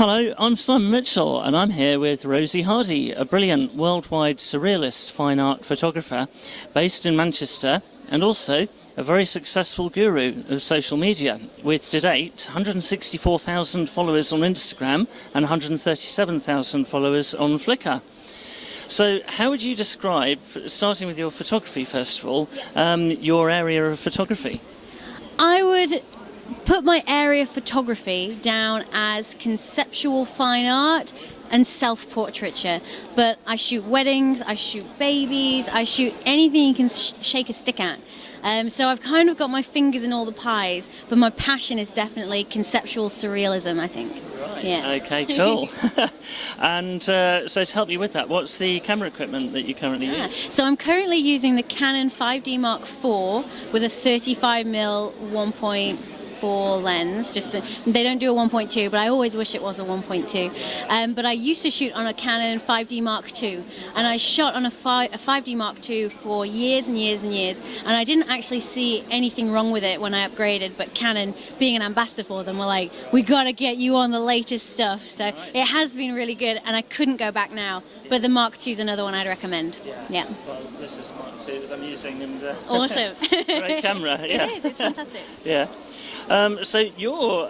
Hello, I'm Simon Mitchell, and I'm here with Rosie Hardy, a brilliant worldwide surrealist fine art photographer based in Manchester, and also a very successful guru of social media, with to date 164,000 followers on Instagram and 137,000 followers on Flickr. So how would you describe, starting with your photography first of all, your area of photography? I would put my area of photography down as conceptual fine art and self-portraiture, but I shoot weddings, I shoot babies, I shoot anything you can shake a stick at. So I've kind of got my fingers in all the pies, but my passion is definitely conceptual surrealism, I think. Right. Yeah. Okay, cool. And so to help you with that, what's the camera equipment that you currently use? So I'm currently using the Canon 5D Mark IV with a 35mm 1.4 lens. They don't do a 1.2, but I always wish it was a 1.2. But I used to shoot on a Canon 5D Mark II, and I shot on a 5D Mark II for years and years and years, and I didn't actually see anything wrong with it when I upgraded, but Canon, being an ambassador for them, were like, we got to get you on the latest stuff. So it has been really good, and I couldn't go back now. But the Mark II is another one I'd recommend. Yeah. Well, this is Mark II that I'm using, and Awesome. great camera. Yeah. It is. It's fantastic. Yeah. So you're,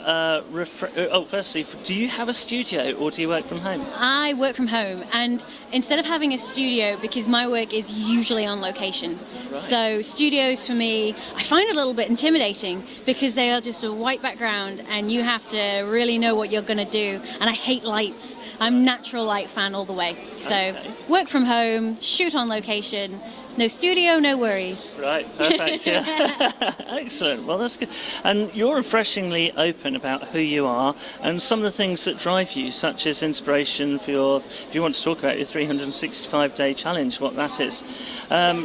firstly, do you have a studio or do you work from home? I work from home, and instead of having a studio, because my work is usually on location, Right. so studios for me, I find a little bit intimidating because they are just a white background and you have to really know what you're going to do, and I hate lights. I'm natural light fan all the way. So Okay. work from home, shoot on location, no studio, no worries. Right, perfect, yeah. Excellent, well that's good. And you're refreshingly open about who you are and some of the things that drive you, such as inspiration for your, if you want to talk about your 365-day challenge, what that is.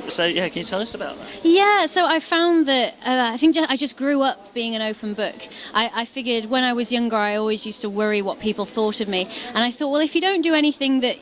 So yeah, can you tell us about that? Yeah, so I found that I think I just grew up being an open book. I figured when I was younger I always used to worry what people thought of me, and I thought, well, if you don't do anything that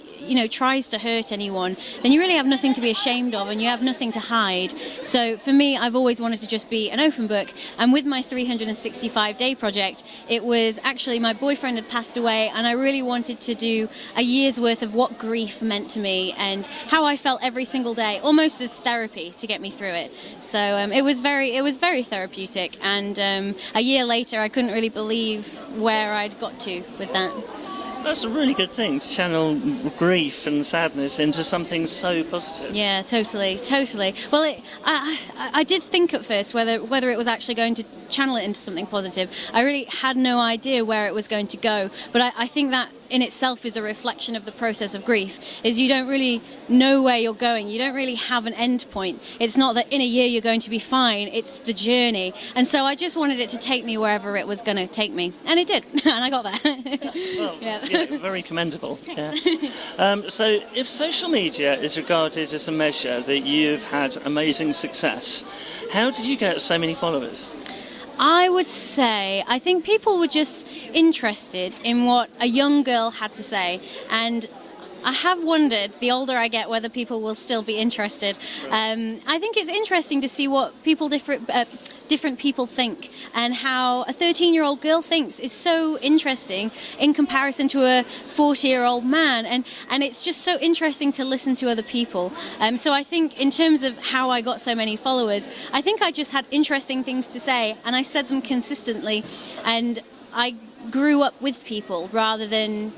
tries to hurt anyone, then you really have nothing to be ashamed of and you have nothing to hide. So for me, I've always wanted to just be an open book, and with my 365-day project, it was actually my boyfriend had passed away, and I really wanted to do a year's worth of what grief meant to me and how I felt every single day, almost as therapy to get me through it. So it was very therapeutic, and a year later I couldn't really believe where I'd got to with that. That's a really good thing, to channel grief and sadness into something so positive. Yeah, totally. Well, I did think at first whether it was actually going to channel it into something positive. I really had no idea where it was going to go, but I think that in itself is a reflection of the process of grief, is you don't really know where you're going, you don't really have an end point. It's not that in a year you're going to be fine, it's the journey. And so I just wanted it to take me wherever it was going to take me, and it did, and I got there. Well, yeah, very commendable. Thanks. Yeah. So if social media is regarded as a measure that you've had amazing success, how did you get so many followers? I would say, I think people were just interested in what a young girl had to say, and I have wondered, the older I get, whether people will still be interested. I think it's interesting to see what different people think, and how a 13-year-old girl thinks is so interesting in comparison to a 40-year-old man, and it's just so interesting to listen to other people. So I think in terms of how I got so many followers, I think I just had interesting things to say, and I said them consistently, and I grew up with people rather than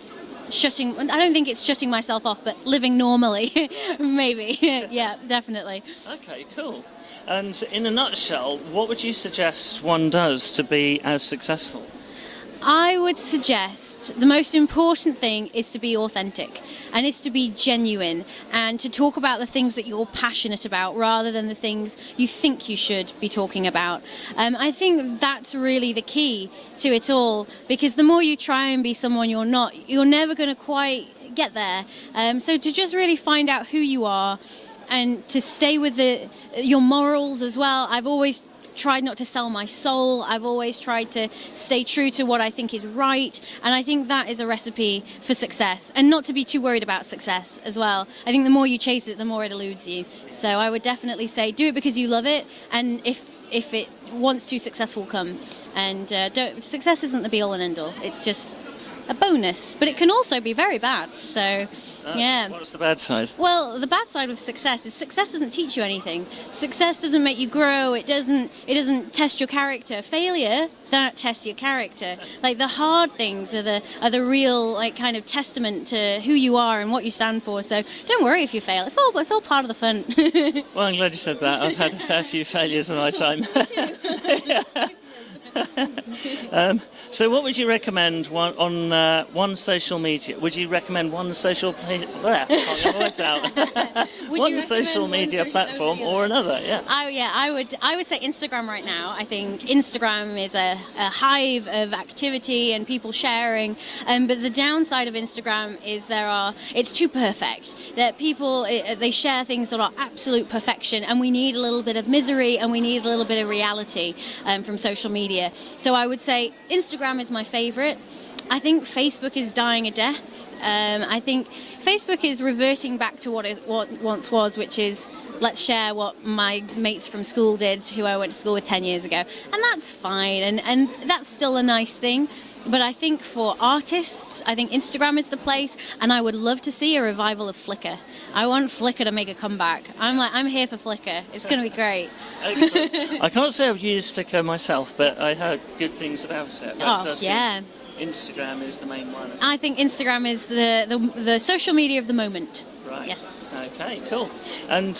I don't think it's shutting myself off, but living normally, maybe. Yeah, definitely. Okay, cool. And in a nutshell, what would you suggest one does to be as successful? I would suggest the most important thing is to be authentic, and it's to be genuine, and to talk about the things that you're passionate about rather than the things you think you should be talking about. I think that's really the key to it all, because the more you try and be someone you're not, you're never going to quite get there. So to just really find out who you are, and to stay with your morals as well. I've always tried not to sell my soul. I've always tried to stay true to what I think is right, and I think that is a recipe for success, and not to be too worried about success as well. I think the more you chase it, the more it eludes you. So I would definitely say do it because you love it, and if it wants to, success will come. And success isn't the be all and end all. It's just a bonus, but it can also be very bad. So, yeah. What's the bad side? Well, the bad side of success is success doesn't teach you anything. Success doesn't make you grow. It doesn't test your character. Failure, that tests your character. Like the hard things are the real like kind of testament to who you are and what you stand for. So don't worry if you fail. It's all part of the fun. Well, I'm glad you said that. I've had a fair few failures in my time. So what would you recommend on one social media? Would you recommend one social one social media platform or another? Yeah. I would say Instagram right now. I think Instagram is a hive of activity and people sharing. But the downside of Instagram is it's too perfect. That people they share things that are absolute perfection, and we need a little bit of misery and we need a little bit of reality from social media. So I would say Instagram is my favorite. I think Facebook is dying a death. I think Facebook is reverting back to what once was, which is let's share what my mates from school did, who I went to school with 10 years ago. And that's fine, and that's still a nice thing. But I think for artists, I think Instagram is the place, and I would love to see a revival of Flickr. I want Flickr to make a comeback. I'm here for Flickr. It's going to be great. Excellent. I can't say I've used Flickr myself, but I heard good things about it. But yeah. Instagram is the main one. I think Instagram is the social media of the moment. Right. Yes. Okay, cool. And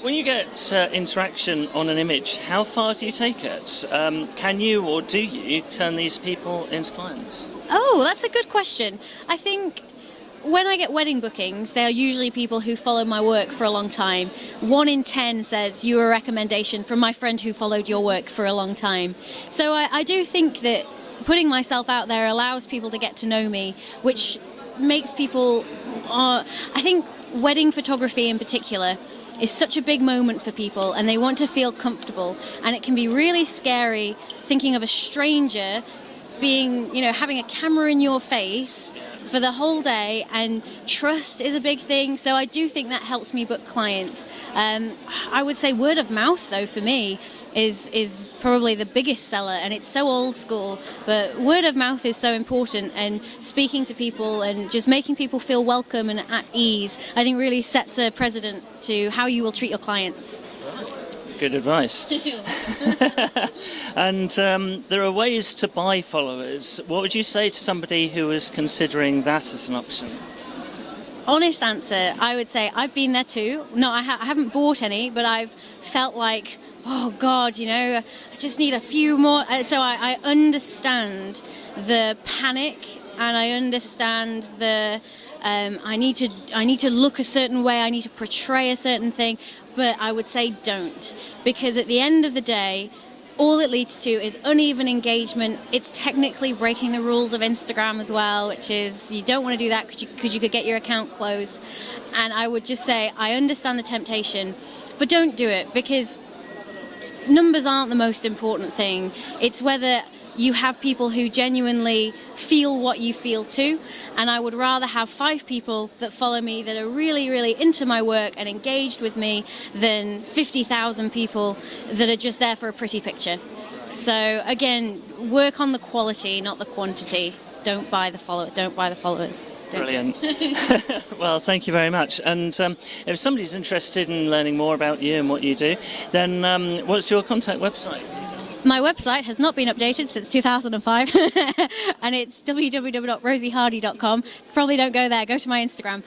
when you get interaction on an image, how far do you take it? Can you or do you turn these people into clients? Oh, that's a good question. I think when I get wedding bookings, they are usually people who follow my work for a long time. 1 in 10 says you were a recommendation from my friend who followed your work for a long time. So I do think that putting myself out there allows people to get to know me, which makes people, I think wedding photography in particular is such a big moment for people, and they want to feel comfortable, and it can be really scary thinking of a stranger being, having a camera in your face for the whole day, and trust is a big thing. So I do think that helps me book clients. I would say word of mouth though for me is probably the biggest seller, and it's so old school, but word of mouth is so important, and speaking to people and just making people feel welcome and at ease, I think really sets a precedent to how you will treat your clients. Good advice. And there are ways to buy followers. What would you say to somebody who is considering that as an option? Honest answer, I would say I've been there too. No, I haven't bought any, but I've felt like, oh God, I just need a few more. So I understand the panic, and I understand the I need to look a certain way, I need to portray a certain thing. But I would say don't, because at the end of the day, all it leads to is uneven engagement. It's technically breaking the rules of Instagram as well, which is you don't want to do that because you could get your account closed. And I would just say I understand the temptation, but don't do it, because numbers aren't the most important thing. It's whether you have people who genuinely feel what you feel too, and I would rather have 5 people that follow me that are really, really into my work and engaged with me than 50,000 people that are just there for a pretty picture. So again, work on the quality, not the quantity. Don't buy the followers. Don't Brilliant. Well, thank you very much. And if somebody's interested in learning more about you and what you do, then what's your contact website? My website has not been updated since 2005, and it's www.rosiehardy.com. Probably don't go there. Go to my Instagram.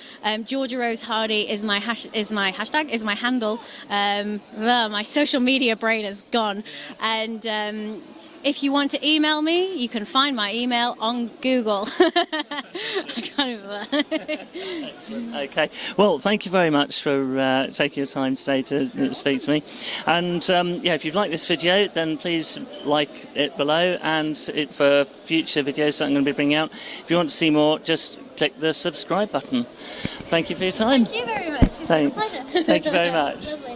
Georgia Rose Hardy is my handle. My social media brain is gone. And if you want to email me, you can find my email on Google. I can't remember. Okay. Well, thank you very much for taking your time today to speak to me. And if you've liked this video, then please like it below, and for future videos that I'm going to be bringing out. If you want to see more, just click the subscribe button. Thank you for your time. Thank you very much. It's been a pleasure. Thank you very much. Lovely.